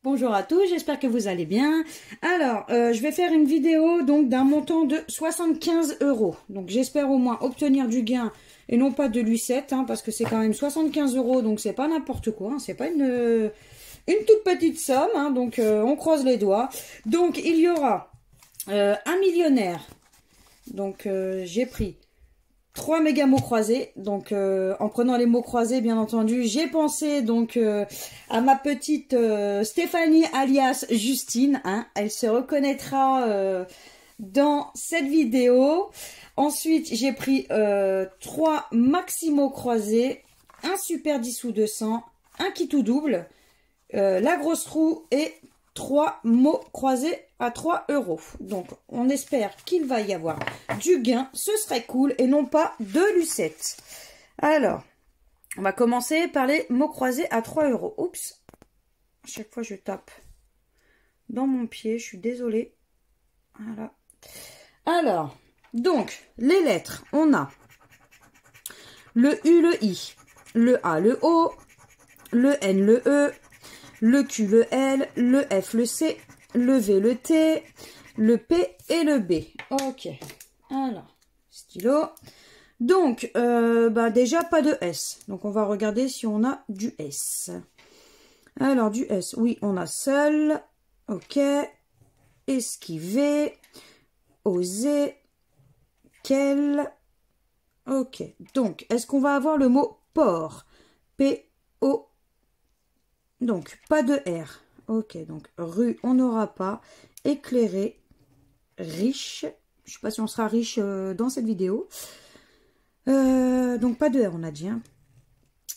Bonjour à tous, j'espère que vous allez bien. Alors, je vais faire une vidéo donc d'un montant de 75 €. Donc, j'espère au moins obtenir du gain et non pas de l'U7, hein, parce que c'est quand même 75 €, donc c'est pas n'importe quoi. Hein, c'est pas une toute petite somme, hein, donc on croise les doigts. Donc, il y aura un millionnaire. Donc, j'ai pris 3 méga mots croisés. Donc en prenant les mots croisés, bien entendu, j'ai pensé donc à ma petite Stéphanie alias Justine, hein. Elle se reconnaîtra dans cette vidéo. Ensuite, j'ai pris 3 maximaux croisés, un super 10 ou 200, un kit ou double, la grosse roue et 3 mots croisés à 3 €. Donc, on espère qu'il va y avoir du gain. Ce serait cool et non pas de l'U7. Alors, on va commencer par les mots croisés à 3 €. Oups. À chaque fois, je tape dans mon pied. Je suis désolée. Voilà. Alors, donc, les lettres. On a le U, le I, le A, le O, le N, le E, le Q, le L, le F, le C, le V, le T, le P et le B. Ok. Alors, stylo. Donc, déjà pas de S. Donc, on va regarder si on a du S. Alors, du S, oui, on a seul. Ok. Esquiver. Oser. Quel. Ok. Donc, est-ce qu'on va avoir le mot port? P-O. Donc, pas de R. Ok, donc rue, on n'aura pas. Éclairé, riche. Je ne sais pas si on sera riche dans cette vidéo. Donc, pas de R, on a dit. Hein.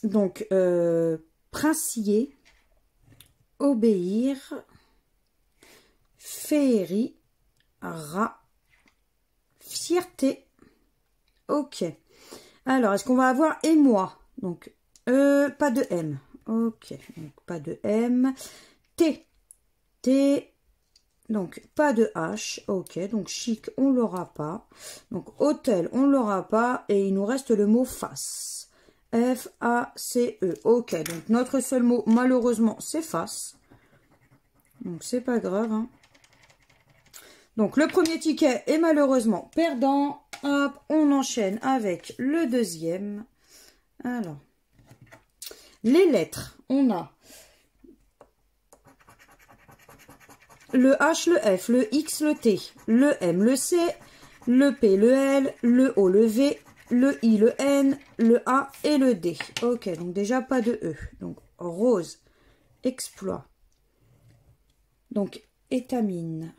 Donc, princier, obéir, féerie, rat, fierté. Ok. Alors, est-ce qu'on va avoir émoi? Donc, pas de M. Ok, donc pas de M. T. T. Donc, pas de H. Ok, donc chic, on l'aura pas. Donc, hôtel, on l'aura pas. Et il nous reste le mot face. F-A-C-E. Ok, donc notre seul mot, malheureusement, c'est face. Donc, c'est pas grave. Hein. Donc, le premier ticket est malheureusement perdant. Hop, on enchaîne avec le deuxième. Alors, les lettres, on a le H, le F, le X, le T, le M, le C, le P, le L, le O, le V, le I, le N, le A et le D. Ok, donc déjà pas de E. Donc rose, exploit. Donc étamine,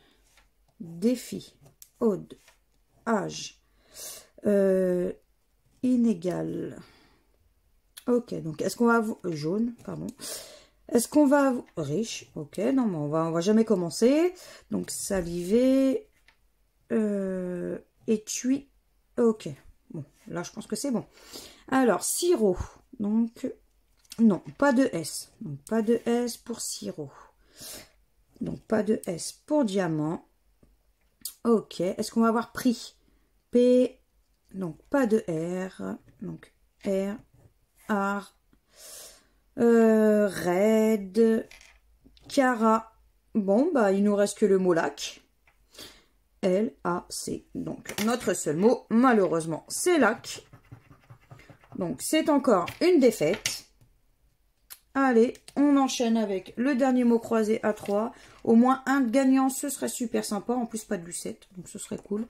défi, ode, âge, inégal. Ok, donc est-ce qu'on va... jaune, pardon. Est-ce qu'on va... riche, ok, non, mais on va jamais commencer. Donc, saliver, étui, ok. Bon, là, je pense que c'est bon. Alors, sirop, donc, non, pas de S. Donc, pas de S pour sirop. Donc, pas de S pour diamant. Ok, est-ce qu'on va avoir prix? P, donc, pas de R. Donc, R, art. Raid, Cara. Bon, bah, il nous reste que le mot lac. L-A-C. Donc, notre seul mot, malheureusement, c'est lac. Donc, c'est encore une défaite. Allez, on enchaîne avec le dernier mot croisé à 3. Au moins un gagnant, ce serait super sympa. En plus, pas de Lu7, donc ce serait cool.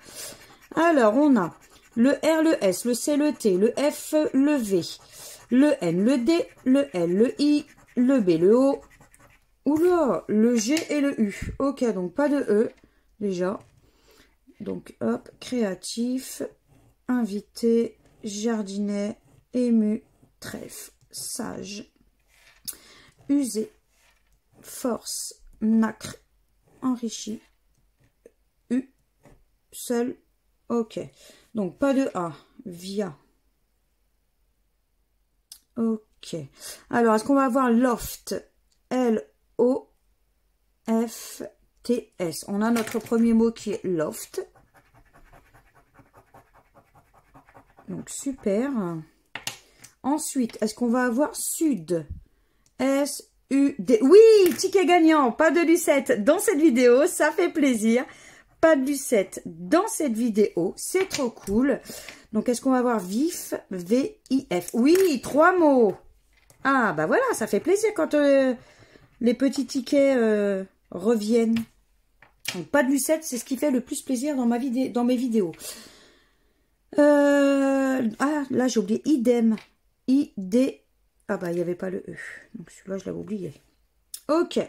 Alors, on a le R, le S, le C, le T, le F, le V. Le N, le D, le L, le I, le B, le O. Oula, le G et le U. Ok, donc pas de E, déjà. Donc, hop, créatif, invité, jardinet, ému, trèfle, sage, usé, force, nacre, enrichi, U, seul. Ok, donc pas de A, via. Ok. Alors, est-ce qu'on va avoir loft? L-O-F-T-S. On a notre premier mot qui est loft. Donc, super. Ensuite, est-ce qu'on va avoir sud? S-U-D. D. Oui, ticket gagnant, pas de lucette dans cette vidéo, ça fait plaisir. Pas de lucette dans cette vidéo, c'est trop cool. Donc, est-ce qu'on va voir vif, V-I-F? Oui, 3 mots. Ah, bah voilà, ça fait plaisir quand les petits tickets reviennent. Donc, pas de lucette, c'est ce qui fait le plus plaisir dans mes vidéos. Ah, là, j'ai oublié idem. I-D. Ah bah, il n'y avait pas le E. Donc, celui-là, je l'avais oublié. Ok.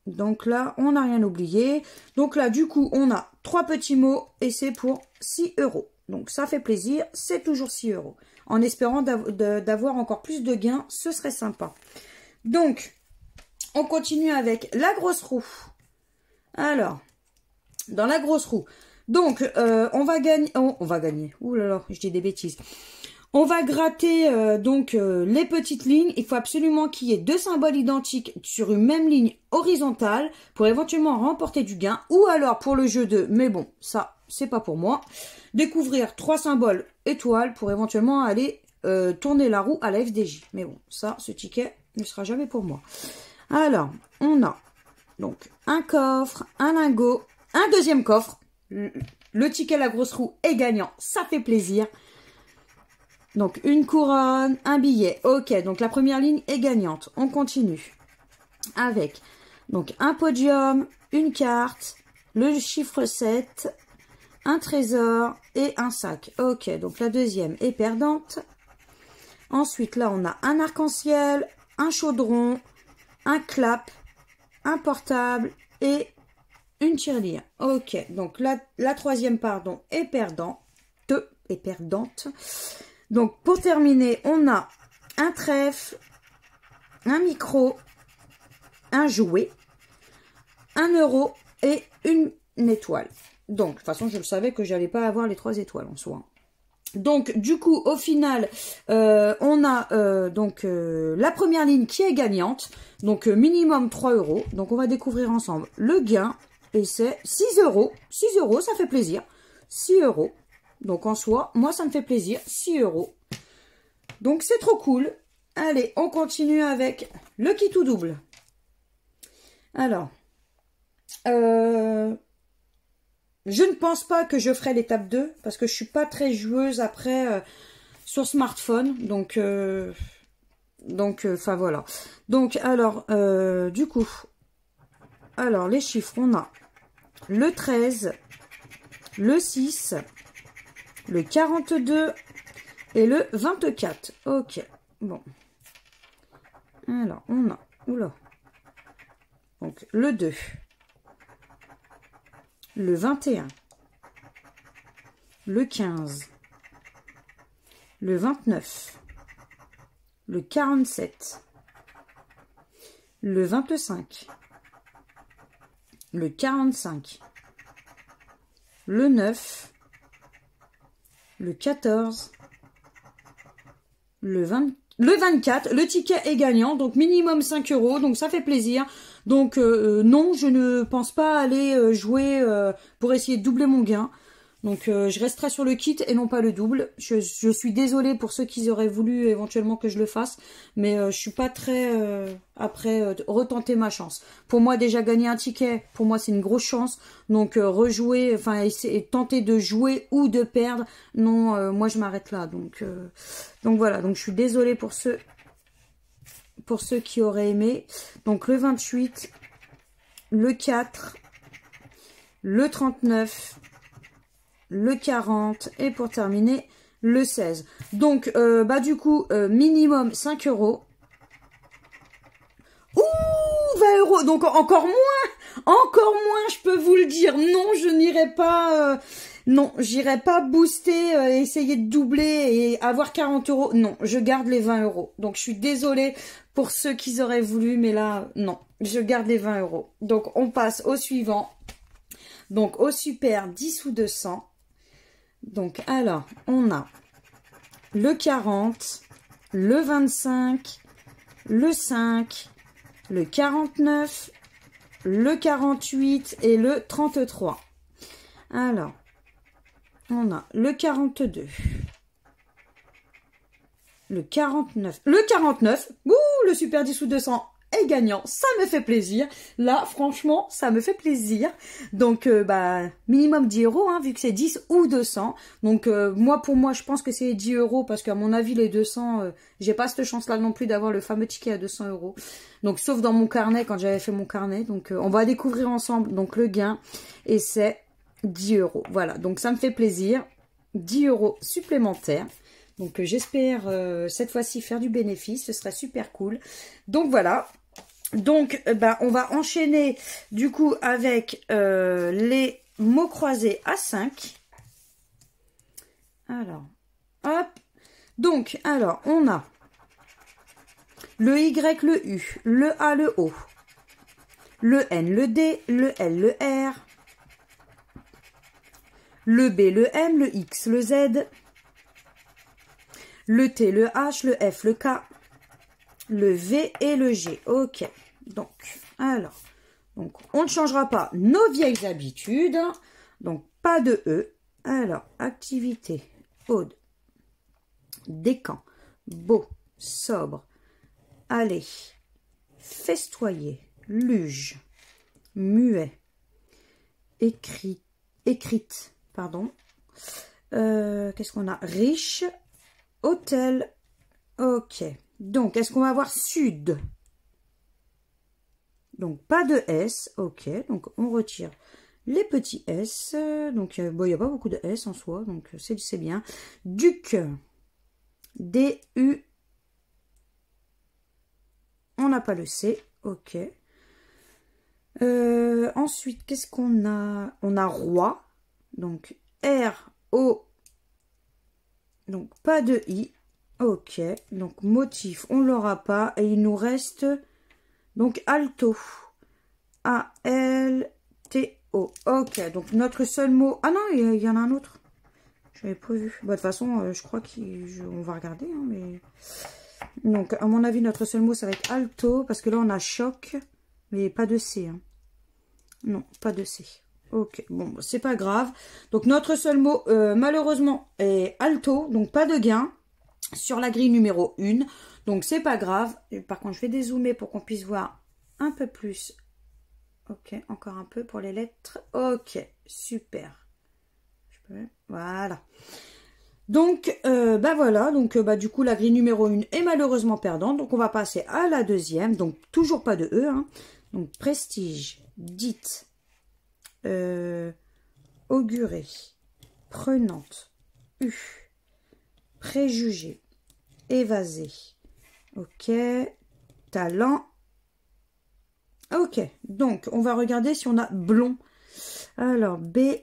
Donc là, on n'a rien oublié. Donc là, du coup, on a 3 petits mots et c'est pour 6 €. Donc, ça fait plaisir. C'est toujours 6 €. En espérant d'avoir encore plus de gains, ce serait sympa. Donc, on continue avec la grosse roue. Alors, dans la grosse roue. Donc, on va gagner. Ouh là là, je dis des bêtises. On va gratter les petites lignes. Il faut absolument qu'il y ait 2 symboles identiques sur une même ligne horizontale pour éventuellement remporter du gain. Ou alors pour le jeu de, mais bon, ça, c'est pas pour moi. Découvrir 3 symboles étoiles pour éventuellement aller tourner la roue à la FDJ. Mais bon, ça, ce ticket ne sera jamais pour moi. Alors, on a donc un coffre, un lingot, un deuxième coffre. Le ticket la grosse roue est gagnant, ça fait plaisir. Donc, une couronne, un billet. Ok, donc la première ligne est gagnante. On continue avec donc un podium, une carte, le chiffre 7, un trésor et un sac. Ok, donc la deuxième est perdante. Ensuite, là, on a un arc-en-ciel, un chaudron, un clap, un portable et une tirelire. Ok, donc la troisième, pardon, est perdante. Donc, pour terminer, on a un trèfle, un micro, un jouet, 1 € et une étoile. Donc, de toute façon, je le savais que j'allais pas avoir les 3 étoiles en soi. Donc, du coup, au final, on a la première ligne qui est gagnante. Donc, minimum 3 €. Donc, on va découvrir ensemble le gain. Et c'est 6 €. 6 €, ça fait plaisir. 6 €. Donc, en soi, moi, ça me fait plaisir. 6 €. Donc, c'est trop cool. Allez, on continue avec le kit ou double. Alors, je ne pense pas que je ferai l'étape 2 parce que je suis pas très joueuse après sur smartphone. Donc, enfin voilà. Donc, alors, du coup, alors les chiffres, on a le 13, le 6, le 42 et le 24. Ok, bon. Alors, on a, oula, donc le 2, le 21, le 15, le 29, le 47, le 25, le 45, le 9, le 14, le 24. Le ticket est gagnant, donc minimum 5 €, donc ça fait plaisir. Donc non, je ne pense pas aller jouer pour essayer de doubler mon gain. Donc je resterai sur le kit et non pas le double. Je suis désolée pour ceux qui auraient voulu éventuellement que je le fasse. Mais je suis pas très après retenter ma chance. Pour moi déjà gagner un ticket, pour moi c'est une grosse chance. Donc rejouer, enfin essayer tenter de jouer ou de perdre. Non, moi je m'arrête là. Donc voilà, donc je suis désolée pour ceux qui auraient aimé. Donc le 28, le 4, le 39, le 40 et pour terminer le 16. Donc du coup minimum 5 €. Ouh, 20 €, donc encore moins, je peux vous le dire. Non, je n'irai pas non, j'irai pas booster, essayer de doubler et avoir 40 €. Non, je garde les 20 €. Donc je suis désolée pour ceux qui auraient voulu, mais là non, je garde les 20 €. Donc on passe au suivant. Donc au super 10 ou 200. Donc, alors, on a le 40, le 25, le 5, le 49, le 48 et le 33. Alors, on a le 42, le 49, ouh, le super 10 ou 200 est gagnant. Ça me fait plaisir. Là, franchement, ça me fait plaisir. Donc, minimum 10 euros, hein, vu que c'est 10 ou 200. Donc, pour moi, je pense que c'est 10 euros parce qu'à mon avis, les 200, j'ai pas cette chance-là non plus d'avoir le fameux ticket à 200 euros. Donc, sauf dans mon carnet, quand j'avais fait mon carnet. Donc, on va découvrir ensemble donc le gain. Et c'est 10 euros. Voilà, donc ça me fait plaisir. 10 euros supplémentaires. Donc, j'espère cette fois-ci faire du bénéfice. Ce serait super cool. Donc, voilà. Donc, on va enchaîner du coup avec les mots croisés à 5. Alors, hop. Donc, alors, on a le Y, le U, le A, le O, le N, le D, le L, le R, le B, le M, le X, le Z, le T, le H, le F, le K, le V et le G. Ok. Donc, alors, on ne changera pas nos vieilles habitudes. Donc, pas de E. Alors, activité, Aude, décan, beau, sobre, aller, festoyer, luge, muet, écrite, pardon. Qu'est-ce qu'on a? Riche, hôtel, ok. Donc, est-ce qu'on va avoir sud? Donc, pas de S, ok. Donc, on retire les petits S. Donc, il n'y a pas beaucoup de S en soi, donc c'est bien. Duc, D-U, on n'a pas le C, ok. Ensuite, qu'est-ce qu'on a? On a roi, donc R-O, donc pas de I, ok. Donc, motif, on l'aura pas, et il nous reste... Donc, alto. A-L-T-O. Ok, donc notre seul mot... Ah non, il y en a un autre. Je n'avais pas vu. De toute façon, je crois qu'on va regarder. Hein, mais... Donc, à mon avis, notre seul mot, ça va être alto. Parce que là, on a choc. Mais pas de C. Hein. Non, pas de C. Ok, bon, c'est pas grave. Donc, notre seul mot, malheureusement, est alto. Donc, pas de gain sur la grille numéro 1. Donc, c'est pas grave. Par contre, je vais dézoomer pour qu'on puisse voir un peu plus. Ok, encore un peu pour les lettres. Ok, super. Voilà. Donc, voilà. Donc, du coup, la grille numéro 1 est malheureusement perdante. Donc, on va passer à la deuxième. Donc, toujours pas de E. Hein. Donc, prestige, dite, augurée, prenante, U, préjugé, évasé. Ok, talent. Ok, donc on va regarder si on a blond. Alors, B-L-O-N-D.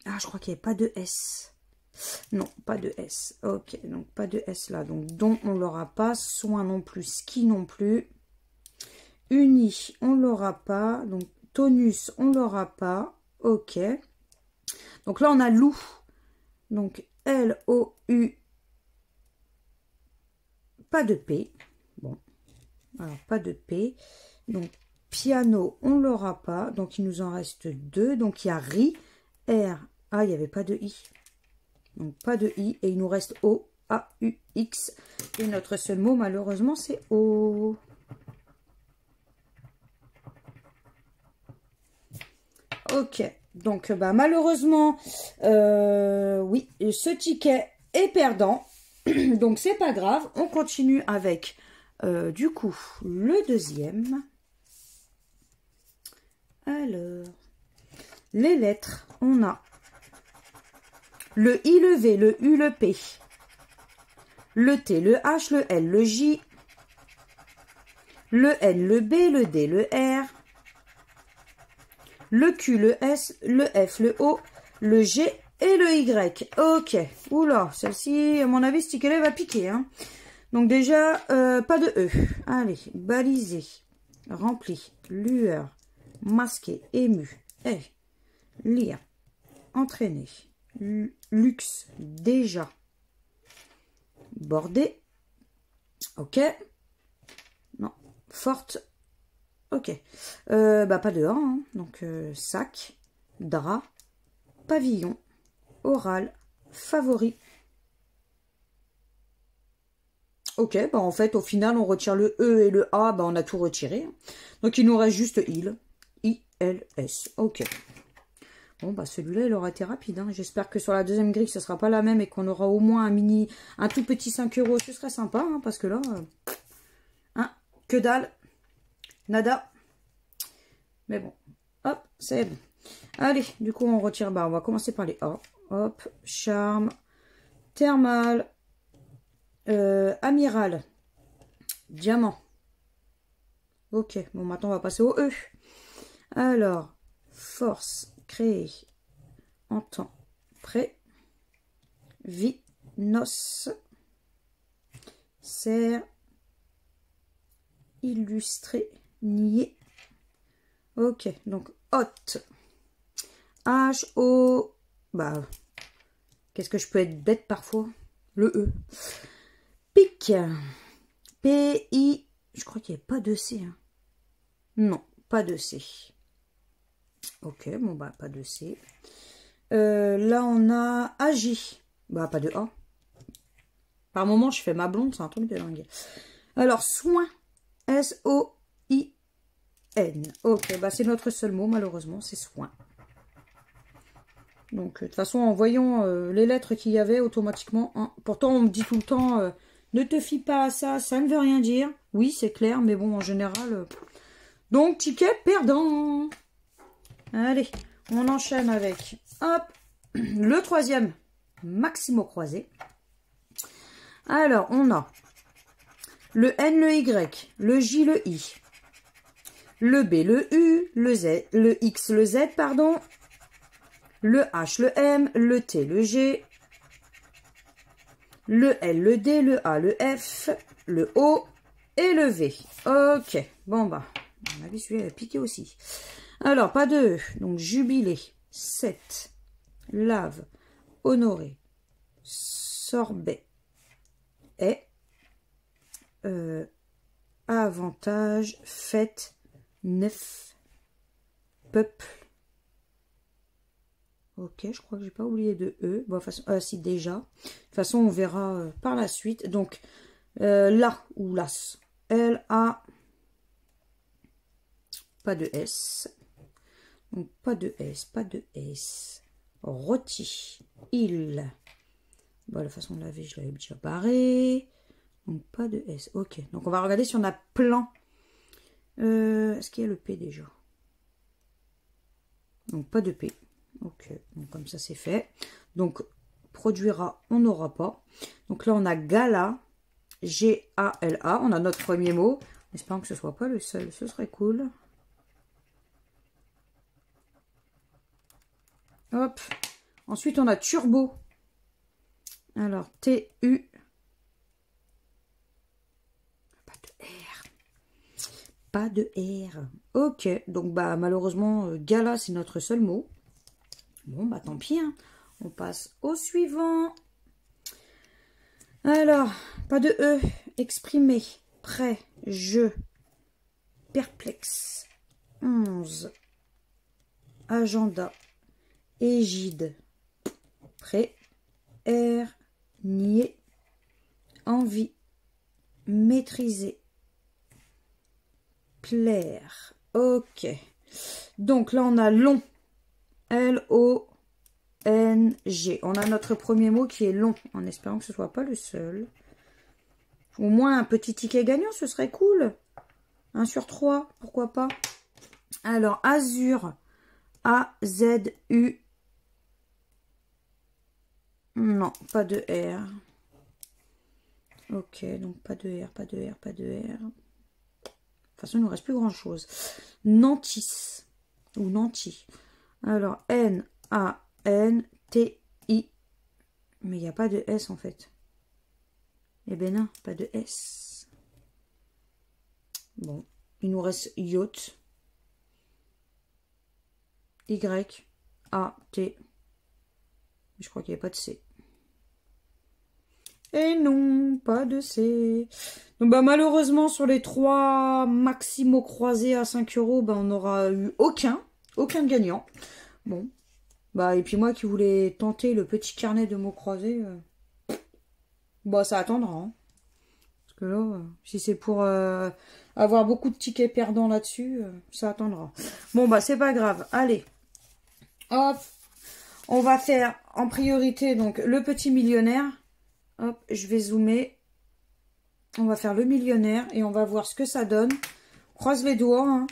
Ah, je crois qu'il n'y avait pas de S. Non, pas de S. Ok, donc pas de S là. Donc, don, on l'aura pas. Soin non plus. Ski non plus. Uni, on l'aura pas. Donc, tonus, on l'aura pas. Ok. Donc là, on a loup. Donc, L-O-U. Pas de P. Bon. Alors, pas de P. Donc, piano, on ne l'aura pas. Donc, il nous en reste 2. Donc, il y a RI. R. Ah, il n'y avait pas de I. Donc, pas de I. Et il nous reste O, A, U, X. Et notre seul mot, malheureusement, c'est O. Ok. Donc, malheureusement, oui, ce ticket est perdant. Donc, c'est pas grave. On continue avec, du coup, le deuxième. Alors, les lettres, on a le I, le V, le U, le P, le T, le H, le L, le J, le N, le B, le D, le R, le Q, le S, le F, le O, le G et le Y. Ok. Oula, celle-ci, à mon avis, ce ticket-là va piquer. Hein. Donc déjà, pas de E. Allez, balisé, rempli, lueur, masqué, ému, lire, entraîner, luxe, déjà, bordé, ok, non, forte, ok, pas de A, hein. Donc sac, drap, pavillon, oral, favori, Ok, bah en fait, au final, on retire le E et le A, bah on a tout retiré. Donc, il nous reste juste il. I-L-S. Ok. Bon, bah celui-là, il aura été rapide. Hein. J'espère que sur la deuxième grille, ce ne sera pas la même et qu'on aura au moins un tout petit 5 euros. Ce serait sympa, hein, parce que là, hein, que dalle. Nada. Mais bon, hop, c'est bon. Allez, du coup, on retire, bah on va commencer par les A. Hop, charme, thermal, amiral, diamant. Ok, bon, maintenant, on va passer au E. Alors, force, créer, en temps, prêt, vie, noce, serre, illustré, nier. Ok, donc hot. H-O. Bah, qu'est-ce que je peux être bête parfois? Le E. Pic. P-I. Je crois qu'il n'y a pas de C. Hein. Non, pas de C. Ok, bon, bah, pas de C. Là, on a AJ. Bah, pas de A. Par moment, je fais ma blonde, c'est un truc de dingue. Alors, soin. S-O-I-N. Ok, bah, c'est notre seul mot, malheureusement, c'est soin. Donc, de toute façon, en voyant les lettres qu'il y avait automatiquement, hein, pourtant, on me dit tout le temps, ne te fie pas à ça, ça ne veut rien dire. Oui, c'est clair, mais bon, en général... Donc, ticket perdant. Allez, on enchaîne avec, hop, le troisième, Maximo croisé. Alors, on a le N, le Y, le J, le I, le B, le U, le Z, le X, le Z, pardon, le H, le M, le T, le G, le L, le D, le A, le F, le O et le V. Ok, bon bah, à mon avis celui-là a piqué aussi. Alors, pas de E, donc jubilé, 7, lave, honoré, sorbet, et avantage, fête, neuf, peuple. Ok, je crois que j'ai pas oublié de E. Bon, de toute façon, si déjà. De toute façon, on verra par la suite. Donc, là ou las. L-A. Pas de S. Donc, pas de S, pas de S. Rôti. Il. Bon, la façon de laver, je l'avais déjà barré. Donc, pas de S. Ok. Donc, on va regarder si on a plein. Est-ce qu'il y a le P déjà? Donc, pas de P. Ok, donc comme ça c'est fait. Donc, produira, on n'aura pas. Donc là, on a gala, G-A-L-A. On a notre premier mot. En espérant que ce ne soit pas le seul, ce serait cool. Hop. Ensuite, on a turbo. Alors, T-U. Pas de R. Pas de R. Ok, donc bah malheureusement, gala, c'est notre seul mot. Bon, bah tant pis, hein. On passe au suivant. Alors, pas de E. Exprimé. Prêt. Je. Perplexe. 11. Agenda. Égide. Prêt. R. Nier. Envie. Maîtriser. Plaire. Ok. Donc là, on a long. L-O-N-G. On a notre premier mot qui est long, en espérant que ce ne soit pas le seul. Au moins un petit ticket gagnant, ce serait cool. 1 sur 3, pourquoi pas. Alors, azur. A-Z-U. Non, pas de R. Ok, donc pas de R, pas de R, pas de R. De toute façon, il ne nous reste plus grand-chose. Nantis. Ou Nanti. Alors, N-A-N-T-I. Mais il n'y a pas de S en fait. Eh ben non, pas de S. Bon, il nous reste yacht. Y-A-T. Je crois qu'il n'y a pas de C. Et non, pas de C. Donc bah malheureusement sur les 3 maximaux croisés à 5 euros, bah, on n'aura eu aucun gagnant. Bon. Bah, et puis moi qui voulais tenter le petit carnet de mots croisés, bah ça attendra. Hein. Parce que là, si c'est pour avoir beaucoup de tickets perdants là-dessus, ça attendra. Bon, bah, c'est pas grave. Allez. Hop. On va faire en priorité, donc, le petit millionnaire. Hop, je vais zoomer. On va faire le millionnaire et on va voir ce que ça donne. On croise les doigts, hein.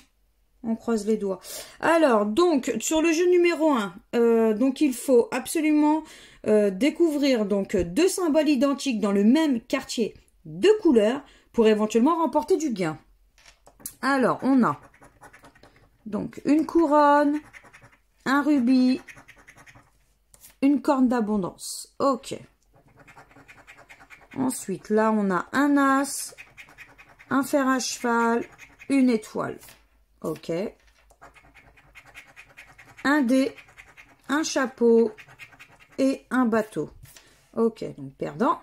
On croise les doigts. Alors, donc, sur le jeu numéro 1, donc il faut absolument découvrir donc 2 symboles identiques dans le même quartier de couleurs pour éventuellement remporter du gain. Alors, on a donc une couronne, un rubis, une corne d'abondance. Ok. Ensuite, là, on a un as, un fer à cheval, une étoile. Ok. Un dé, un chapeau et un bateau. Ok, donc perdant.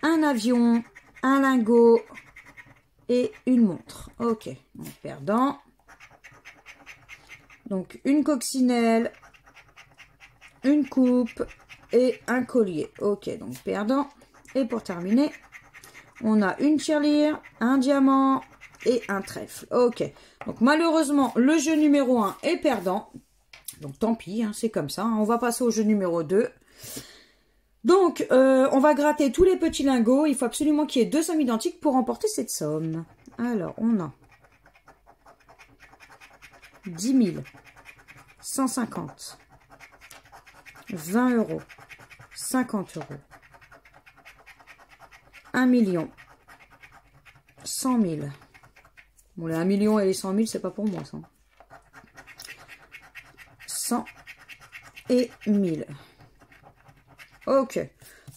Un avion, un lingot et une montre. Ok, donc perdant. Donc une coccinelle, une coupe et un collier. Ok, donc perdant. Et pour terminer, on a une tirelire, un diamant et un trèfle. Ok, donc malheureusement, le jeu numéro 1 est perdant. Donc tant pis, hein, c'est comme ça. On va passer au jeu numéro 2. Donc, on va gratter tous les petits lingots. Il faut absolument qu'il y ait 2 sommes identiques pour remporter cette somme. Alors, on a 10 000, 150, 20 euros, 50 euros, 1 million, 100 000. Bon, les 1 million et les 100 000, c'est pas pour moi, ça. 100 et 1000. Ok.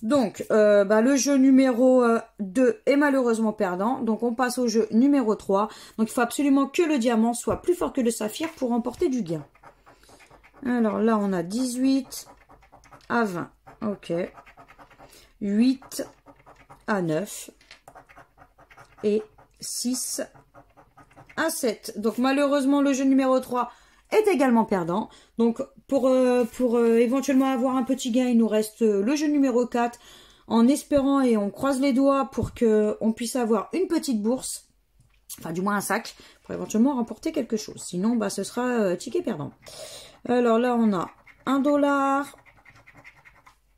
Donc, le jeu numéro 2 est malheureusement perdant. Donc, on passe au jeu numéro 3. Donc, il faut absolument que le diamant soit plus fort que le saphir pour remporter du gain. Alors là, on a 18 à 20. Ok. 8 à 9. Et 6 à 7. Donc, malheureusement, le jeu numéro 3 est également perdant. Donc, pour éventuellement avoir un petit gain, il nous reste le jeu numéro 4, en espérant et on croise les doigts pour qu'on puisse avoir une petite bourse, enfin du moins un sac, pour éventuellement remporter quelque chose. Sinon, bah, ce sera ticket perdant. Alors là, on a $1,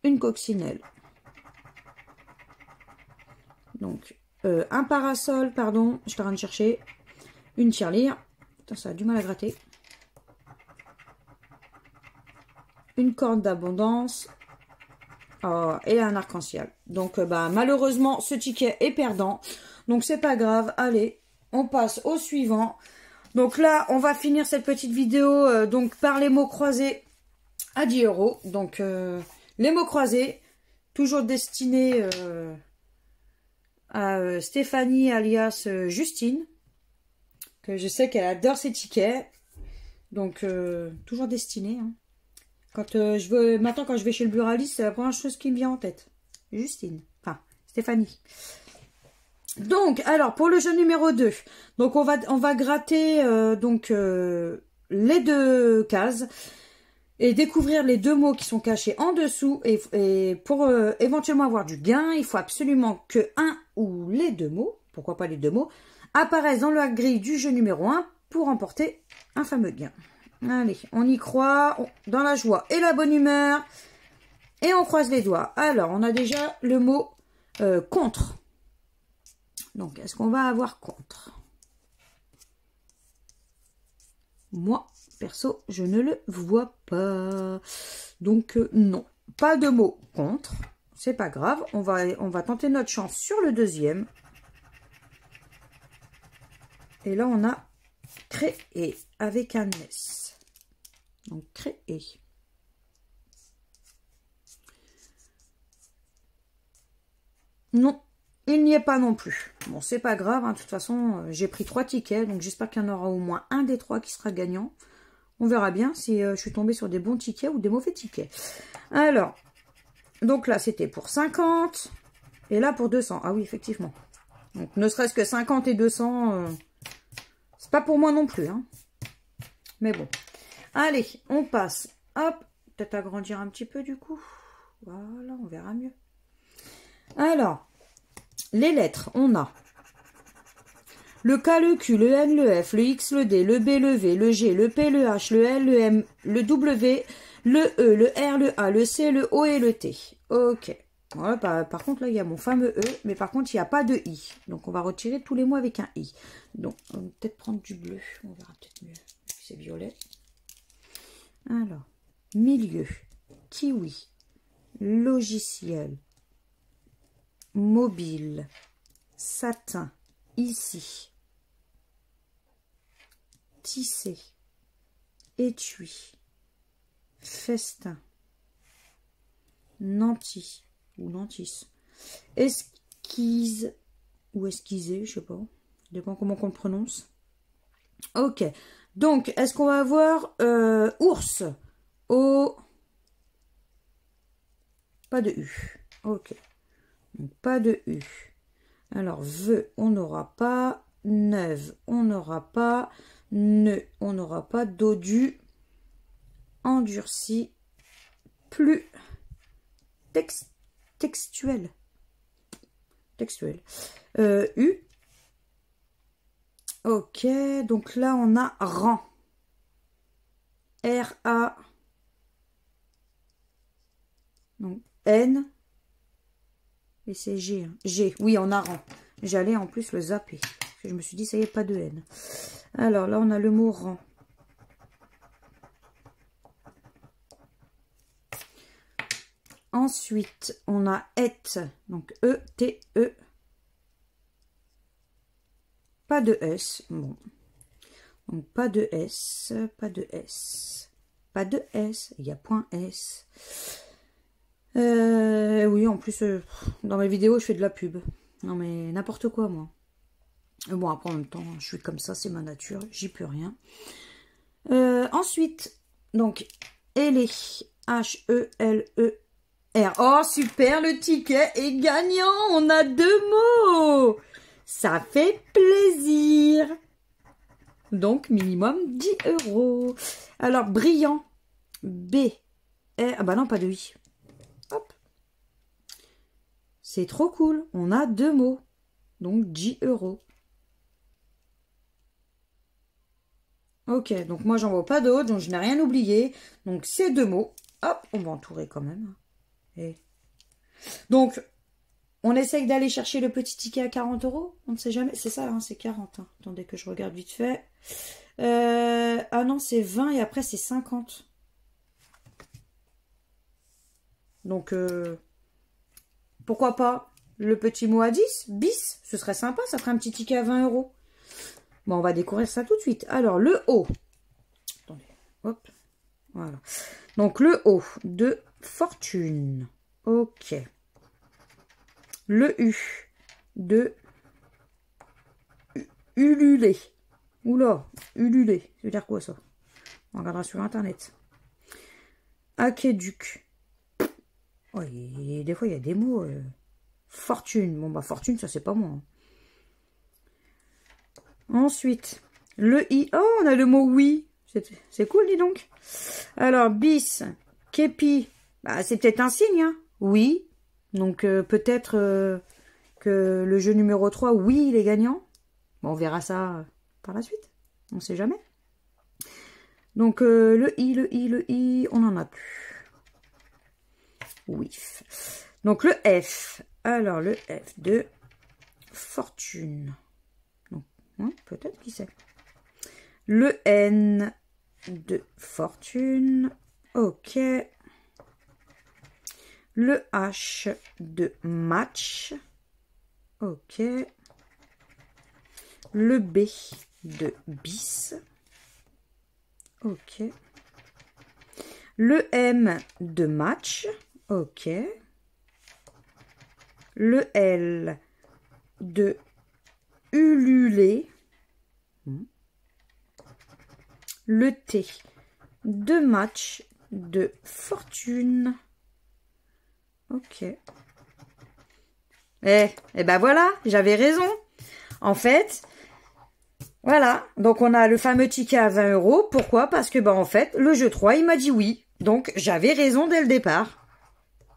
une coccinelle, donc un parasol, pardon, je suis en train de chercher, une tirelire, putain, ça a du mal à gratter, une corne d'abondance et un arc-en-ciel. Donc, malheureusement, ce ticket est perdant. Donc, c'est pas grave. Allez, on passe au suivant. Donc là, on va finir cette petite vidéo donc par les mots croisés à 10 euros. Donc, les mots croisés, toujours destinés à Stéphanie alias Justine, que je sais qu'elle adore ces tickets. Donc, toujours destinés, hein. Maintenant, quand je vais chez le buraliste, c'est la première chose qui me vient en tête. Justine. Enfin, Stéphanie. Donc, alors, pour le jeu numéro 2. Donc, on va gratter, les 2 cases. Et découvrir les 2 mots qui sont cachés en dessous. Et pour éventuellement avoir du gain, il faut absolument que un ou les 2 mots, pourquoi pas les 2 mots, apparaissent dans la grille du jeu numéro 1 pour remporter un fameux gain. Allez, on y croit, dans la joie et la bonne humeur. Et on croise les doigts. Alors, on a déjà le mot contre. Donc, est-ce qu'on va avoir contre? Moi, perso, je ne le vois pas. Donc, non. Pas de mot contre. C'est pas grave. On va tenter notre chance sur le deuxième. Et là, on a créé avec un S. Donc, créer. Non, il n'y est pas non plus. Bon, c'est pas grave. Hein, de toute façon, j'ai pris 3 tickets. Donc, j'espère qu'il y en aura au moins un des 3 qui sera gagnant. On verra bien si je suis tombée sur des bons tickets ou des mauvais tickets. Alors, donc là, c'était pour 50. Et là, pour 200. Ah oui, effectivement. Donc, ne serait-ce que 50 et 200, c'est pas pour moi non plus. Hein. Mais bon. Allez, on passe. Hop, peut-être agrandir un petit peu du coup. Voilà, on verra mieux. Alors, les lettres, on a le K, le Q, le N, le F, le X, le D, le B, le V, le G, le P, le H, le L, le M, le W, le E, le R, le A, le C, le O et le T. Ok. Ouais, par contre, là, il y a mon fameux E, mais par contre, il n'y a pas de I. Donc, on va retirer tous les mots avec un I. Donc, on va peut-être prendre du bleu. On verra peut-être mieux. C'est violet. Alors, milieu, kiwi, logiciel, mobile, satin, ici, tissé, étui, festin, nanti ou nantis, esquisse ou esquisé, je sais pas, dépend comment on le prononce. Ok, donc est-ce qu'on va avoir ours au pas de U. Ok, donc pas de U. Alors vœu, on n'aura pas, neuve, on n'aura pas, nœud, on n'aura pas, dodu, endurci, plus textuel. U. Ok, donc là on a rang. R-A. Donc N. Et c'est G. Hein. G, oui, on a rang. J'allais en plus le zapper. Parce que je me suis dit, ça y est, pas de N. Alors là, on a le mot rang. Ensuite, on a et. Donc E-T-E. Pas de S. Bon. Donc pas de S. Pas de S. Pas de S. Il y a point S. Oui, en plus, dans mes vidéos, je fais de la pub. Non, mais n'importe quoi, moi. Bon, après, en même temps, je suis comme ça, c'est ma nature. J'y peux rien. Ensuite, donc, L, H-E-L-E-R. Oh, super, le ticket est gagnant. On a 2 mots. Ça fait plaisir. Donc, minimum 10 €. Alors, brillant. B. R. Ah bah non, pas de I. Hop. C'est trop cool. On a 2 mots. Donc 10 €. Ok, donc moi j'en vois pas d'autres, donc je n'ai rien oublié. Donc ces 2 mots. Hop, on va entourer quand même. Et... donc, on essaye d'aller chercher le petit ticket à 40 €. On ne sait jamais. C'est ça, hein, c'est 40. Hein. Attendez que je regarde vite fait. Ah non, c'est 20 et après c'est 50. Donc, pourquoi pas le petit mot à 10 bis, ce serait sympa, ça ferait un petit ticket à 20 €. Bon, on va découvrir ça tout de suite. Alors, le O. Attendez, hop, voilà. Donc, le O de fortune. Ok. Le U de ululer. Oula, ululer. Ça veut dire quoi, ça? On regardera sur Internet. Aqueduc. Oh, des fois, il y a des mots. Fortune. Bon, bah, fortune, ça, c'est pas moi. Hein. Ensuite, le I. Oh, on a le mot oui. C'est cool, dis donc. Alors, bis, képi. Bah, c'est peut-être un signe, hein. Oui. Donc, peut-être que le jeu numéro 3, oui, il est gagnant. Bon, on verra ça par la suite. On ne sait jamais. Donc, le I, on n'en a plus. Oui. Donc, le F. Alors, le F de fortune. Donc, hein, peut-être, qui sait. Le N de fortune. Ok. Le H de match. Ok. Le B de bis. Ok. Le M de match. Ok. Le L de ululer. Le T de match de fortune. Ok. Eh ben voilà, j'avais raison. En fait, voilà. Donc, on a le fameux ticket à 20 €. Pourquoi? Parce que, en fait, le jeu 3, il m'a dit oui. Donc, j'avais raison dès le départ.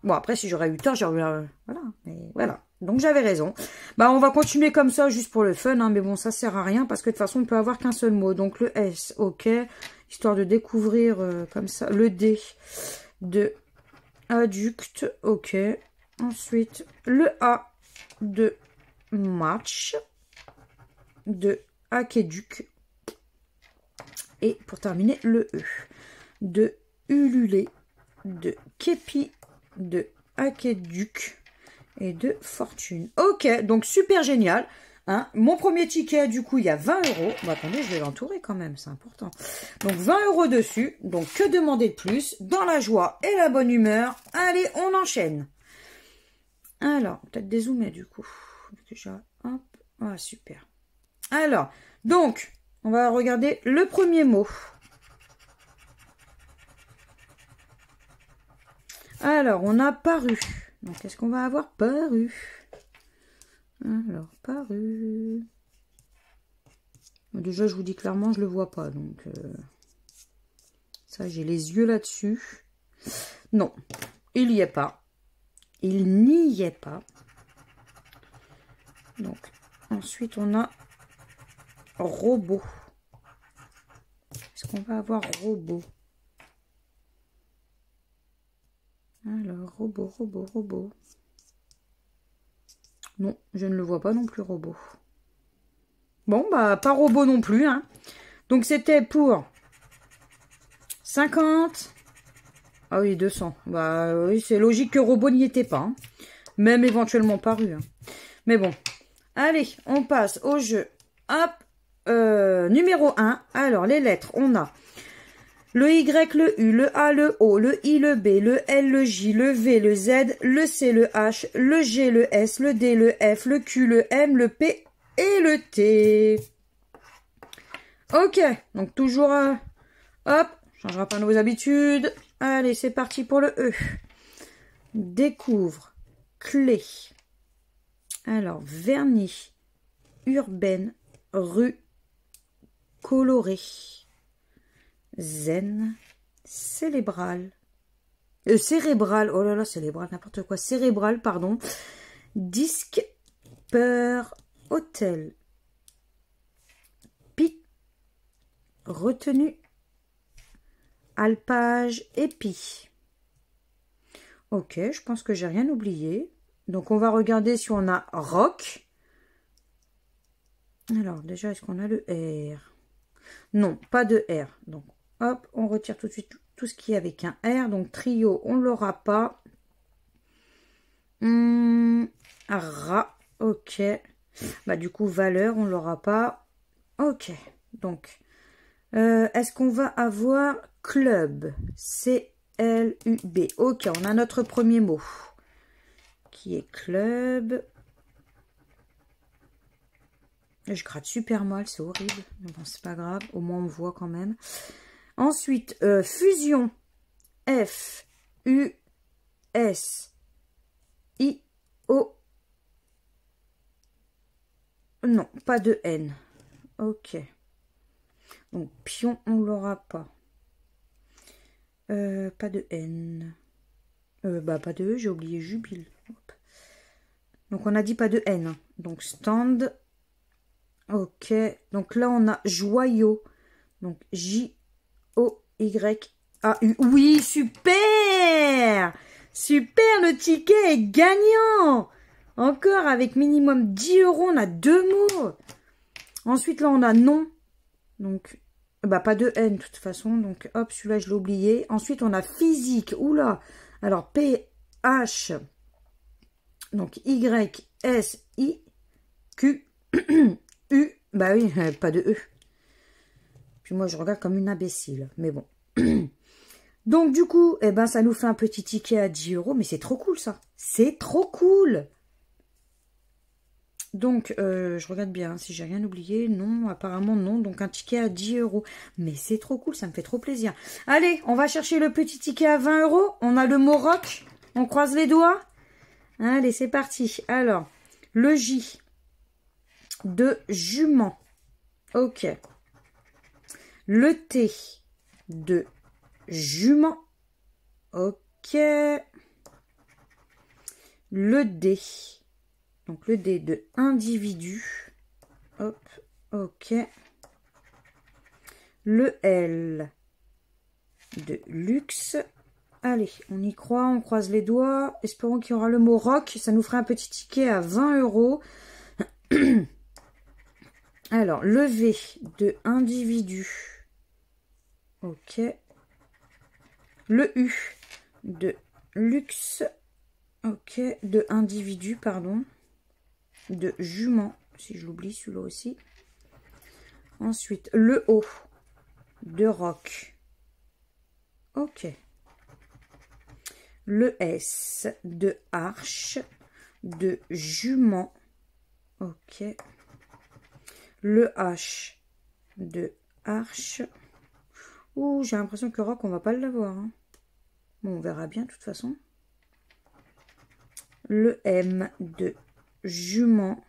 Bon, après, si j'aurais eu tort, j'aurais... voilà. Mais voilà. Donc j'avais raison. Bah on va continuer comme ça juste pour le fun, hein, mais bon ça sert à rien parce que de toute façon on peut avoir qu'un seul mot. Donc le S, ok, histoire de découvrir comme ça. Le D de adducte, ok. Ensuite le A de match, de aqueduc. Et pour terminer le E de ululer, de képi, de aqueduc et de fortune. Ok, donc super génial. Hein. Mon premier ticket, du coup, il y a 20 euros. Bon, attendez, je vais l'entourer quand même, c'est important. Donc 20 euros dessus. Donc que demander de plus? Dans la joie et la bonne humeur. Allez, on enchaîne. Alors, peut-être dézoomer du coup. Déjà, hop. Ah, super. Alors, donc, on va regarder le premier mot. Alors, on a paru. Donc, qu'est-ce qu'on va avoir? Paru. Alors, paru. Déjà, je vous dis clairement, je le vois pas. Donc, ça, j'ai les yeux là-dessus. Non, il n'y est pas. Il n'y est pas. Donc, ensuite, on a robot. Est-ce qu'on va avoir robot? Alors, robot. Non, je ne le vois pas non plus, robot. Bon, bah, pas robot non plus, hein. Donc, c'était pour 50. Ah oui, 200. Bah, oui, c'est logique que robot n'y était pas. Hein. Même éventuellement paru. Hein. Mais bon. Allez, on passe au jeu. Hop. Numéro 1. Alors, les lettres, on a le Y, le U, le A, le O, le I, le B, le L, le J, le V, le Z, le C, le H, le G, le S, le D, le F, le Q, le M, le P et le T. Ok, donc toujours, hop, on changera pas nos habitudes. Allez, c'est parti pour le E. Découvre, clé. Alors, vernis, urbaine, rue, coloré. Zen, cérébral, cérébral, oh là là, cérébral, n'importe quoi, cérébral, pardon, disque, peur, hôtel, pi, retenu, alpage, épi. Ok, je pense que j'ai rien oublié. Donc, on va regarder si on a rock. Alors, déjà, est-ce qu'on a le R? Non, pas de R. Donc, hop, on retire tout de suite tout ce qui est avec un R. Donc, trio, on ne l'aura pas. Ra, ok. Bah, du coup, valeur, on ne l'aura pas. Ok. Donc, est-ce qu'on va avoir club? C-L-U-B. Ok, on a notre premier mot. Qui est club. Je gratte super mal, c'est horrible. Mais bon, c'est pas grave. Au moins, on voit quand même. Ensuite, fusion. F-U-S-I-O. Non, pas de N. Ok. Donc, pion, on l'aura pas. Pas de N. Bah, pas de E, j'ai oublié jubile. Hop. Donc, on a dit pas de N. Donc, stand. Ok. Donc, là, on a joyau. Donc, J-O-Y-A-U. Oui, super! Super, le ticket est gagnant! Encore, avec minimum 10 euros, on a 2 mots. Ensuite, là, on a non. Donc, bah, pas de N, de toute façon. Donc, hop, celui-là, je l'ai oublié. Ensuite, on a physique. Oula! Alors, P-H. Donc, Y-S-I-Q-U. Bah oui, pas de E. Puis moi, je regarde comme une imbécile. Mais bon. Donc, du coup, eh ben, ça nous fait un petit ticket à 10 euros. Mais c'est trop cool, ça. C'est trop cool. Donc, je regarde bien si j'ai rien oublié. Non, apparemment, non. Donc, un ticket à 10 euros. Mais c'est trop cool. Ça me fait trop plaisir. Allez, on va chercher le petit ticket à 20 euros. On a le mot rock. On croise les doigts. Allez, c'est parti. Alors, le J de jument. Ok. Le T de jument. Ok. Le D Donc le D de individu. Hop, ok. Le L de luxe. Allez, on y croit, on croise les doigts. Espérons qu'il y aura le mot rock. Ça nous fera un petit ticket à 20 €. Alors, le V de individu. Ok. Le U de luxe. Ok. De individu, pardon. De jument, si je l'oublie, celui-là aussi. Ensuite, le O de rock. Ok. Le S de arche, de jument. Ok. Le H de arche. Ouh, j'ai l'impression que rock, on va pas l'avoir. Hein. Bon, on verra bien de toute façon. Le M de jument.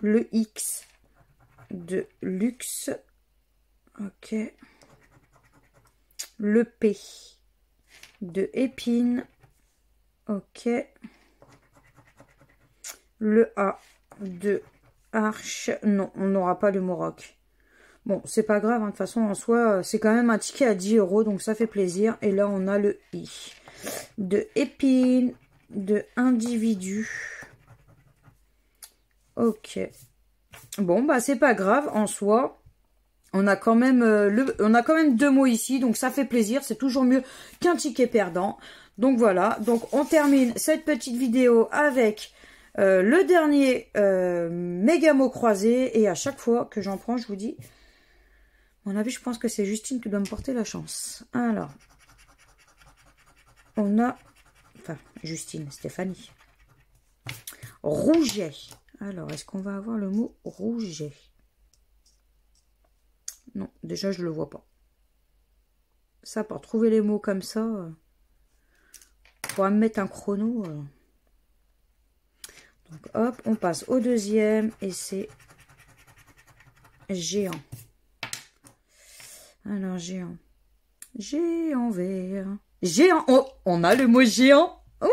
Le X de luxe. Ok. Le P de épine. Ok. Le A de arche. Non, on n'aura pas le mot rock. Bon, c'est pas grave. Hein, de toute façon, en soi, c'est quand même un ticket à 10 €. Donc, ça fait plaisir. Et là, on a le I de épine. De individu. Ok. Bon, bah, c'est pas grave. En soi, on a quand même deux mots ici. Donc, ça fait plaisir. C'est toujours mieux qu'un ticket perdant. Donc, voilà. Donc, on termine cette petite vidéo avec le dernier méga mot croisé. Et à chaque fois que j'en prends, je vous dis, à mon avis, je pense que c'est Justine qui doit me porter la chance. Alors, on a, enfin, Justine, Stéphanie. Rouget. Alors, est-ce qu'on va avoir le mot rouget? Non, déjà, je ne le vois pas. Ça, pour trouver les mots comme ça, pour me mettre un chrono. Donc, hop, on passe au deuxième et c'est géant. Alors, géant. Géant vert. Géant. Oh, on a le mot géant. Oh,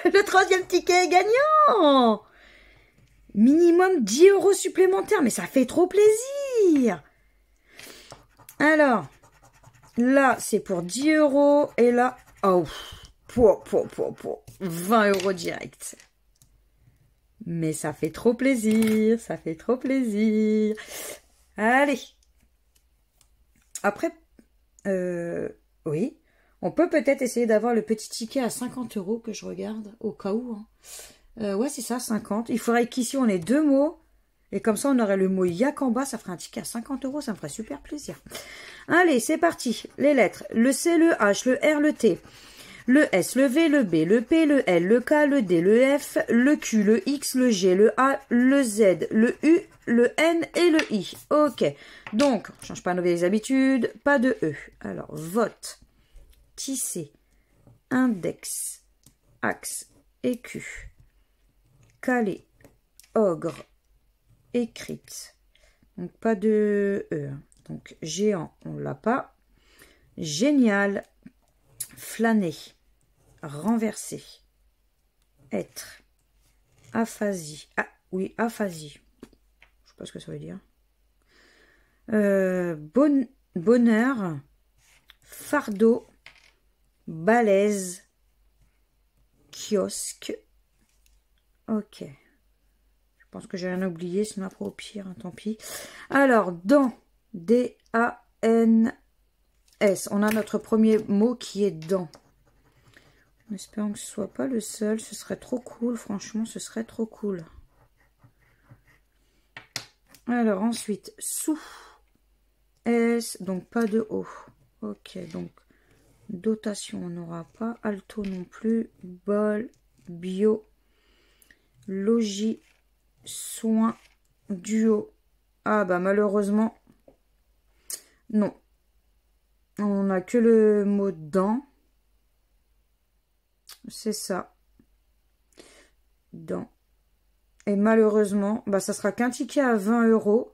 le troisième ticket est gagnant. Minimum 10 € supplémentaires. Mais ça fait trop plaisir. Alors, là, c'est pour 10 €. Et là, oh, pour 20 € direct. Mais ça fait trop plaisir. Ça fait trop plaisir. Allez. Après, oui, on peut peut-être essayer d'avoir le petit ticket à 50 € que je regarde, au cas où. Hein. Ouais, c'est ça, 50. Il faudrait qu'ici, on ait deux mots. Et comme ça, on aurait le mot yak en bas. Ça ferait un ticket à 50 €. Ça me ferait super plaisir. Allez, c'est parti. Les lettres. Le C, le H, le R, le T. Le S, le V, le B, le P, le L, le K, le D, le F, le Q, le X, le G, le A, le Z, le U, le N et le I. Ok. Donc, on ne change pas nos vieilles habitudes. Pas de E. Alors, vote, tissé, index, axe, écu, calé, ogre, écrite. Donc, pas de E. Donc, géant, on ne l'a pas. Génial, flâner, renverser, être, aphasie. Ah, oui, aphasie. Je sais pas ce que ça veut dire. Bonheur, fardeau, balèze, kiosque. Ok. Je pense que j'ai rien oublié, sinon après au pire, hein, tant pis. Alors, dans, D-A-N-S, on a notre premier mot qui est dans. En espérant que ce soit pas le seul, ce serait trop cool, franchement, ce serait trop cool. Alors, ensuite, sous, S, donc pas de O. Ok, donc, dotation, on n'aura pas. Alto non plus. Bol, bio, logis, soins, duo. Ah bah malheureusement, non. On n'a que le mot dans. C'est ça. Dans. Et malheureusement, bah ça sera qu'un ticket à 20 €.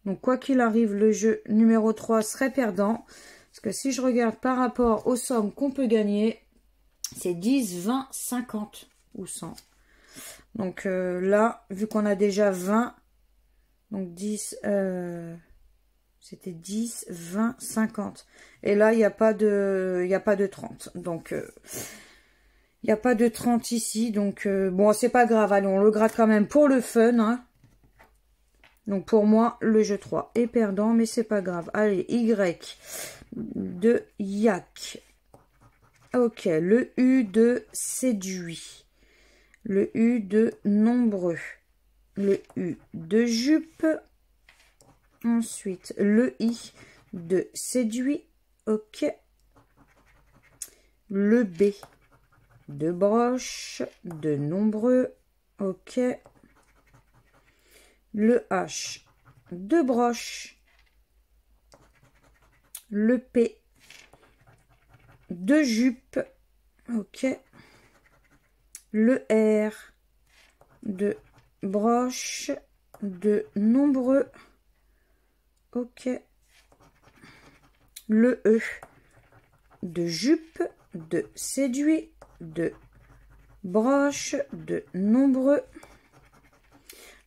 Donc quoi qu'il arrive, le jeu numéro 3 serait perdant. Parce que si je regarde par rapport aux sommes qu'on peut gagner, c'est 10, 20, 50 ou 100. Donc là, vu qu'on a déjà 20, donc 10, c'était 10, 20, 50. Et là, il n'y a pas de 30. Donc, il n'y a pas de 30 ici. Donc, bon, c'est pas grave. Allez, on le gratte quand même pour le fun. Hein. Donc, pour moi, le jeu 3 est perdant, mais c'est pas grave. Allez, Y de yak. Ok, le U de séduit. Le U de nombreux. Le U de jupe. Ensuite, le I de séduit. Ok. Le B de broche, de nombreux. Ok. Le H de broche. Le P de jupe. Ok. Le R de broche, de nombreux. Ok. Le E de jupe, de séduit, de broche, de nombreux.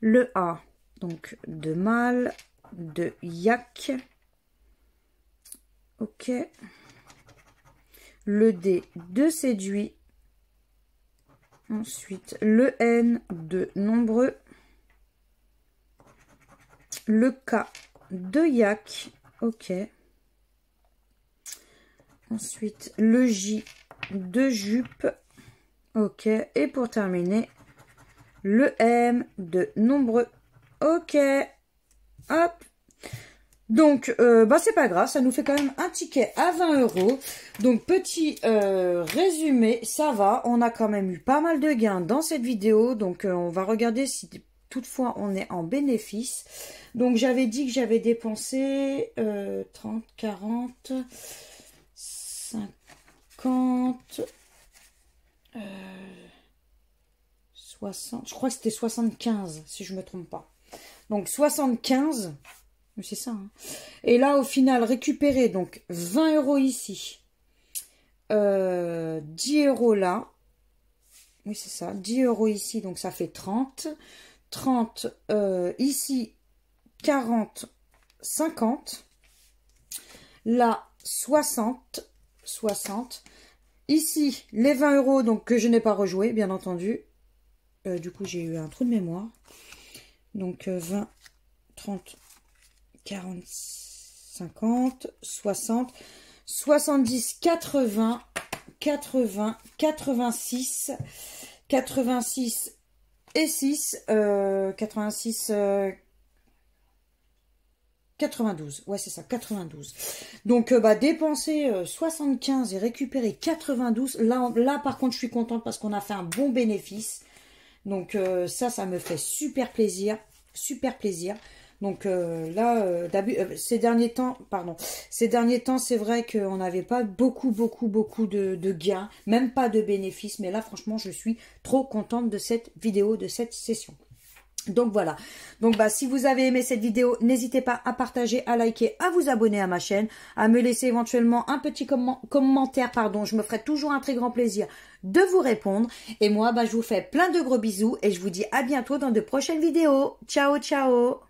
Le A, donc de mâle, de yak. Ok. Le D de séduit. Ensuite, le N de nombreux. Le K de yak. Ok. Ensuite, le J de jupe. Ok. Et pour terminer, le M de nombreux. Ok. Hop. Donc, c'est pas grave, ça nous fait quand même un ticket à 20 €. Donc, petit résumé, ça va. On a quand même eu pas mal de gains dans cette vidéo. Donc, on va regarder si toutefois on est en bénéfice. Donc, j'avais dit que j'avais dépensé 30, 40, 50, 60. Je crois que c'était 75, si je me trompe pas. Donc, 75... C'est ça. Hein. Et là, au final, récupérer donc 20 € ici. 10 € là. Oui, c'est ça. 10 € ici, donc ça fait 30. 30 ici, 40, 50. Là, 60. 60. Ici, les 20 €, donc que je n'ai pas rejoué, bien entendu. Du coup, j'ai eu un trou de mémoire. Donc, 20, 30, 40, 50, 60, 70, 80, 80, 86, 86 et 6, 86, 92. Ouais, c'est ça, 92. Donc, dépenser 75 et récupérer 92. Là, par contre, je suis contente parce qu'on a fait un bon bénéfice. Donc, ça me fait super plaisir. Super plaisir. Donc là, ces derniers temps, c'est vrai qu'on n'avait pas beaucoup de gains, même pas de bénéfices. Mais là, franchement, je suis trop contente de cette vidéo, de cette session. Donc voilà. Donc si vous avez aimé cette vidéo, n'hésitez pas à partager, à liker, à vous abonner à ma chaîne, à me laisser éventuellement un petit commentaire, pardon. Je me ferai toujours un très grand plaisir de vous répondre. Et moi, je vous fais plein de gros bisous et je vous dis à bientôt dans de prochaines vidéos. Ciao, ciao!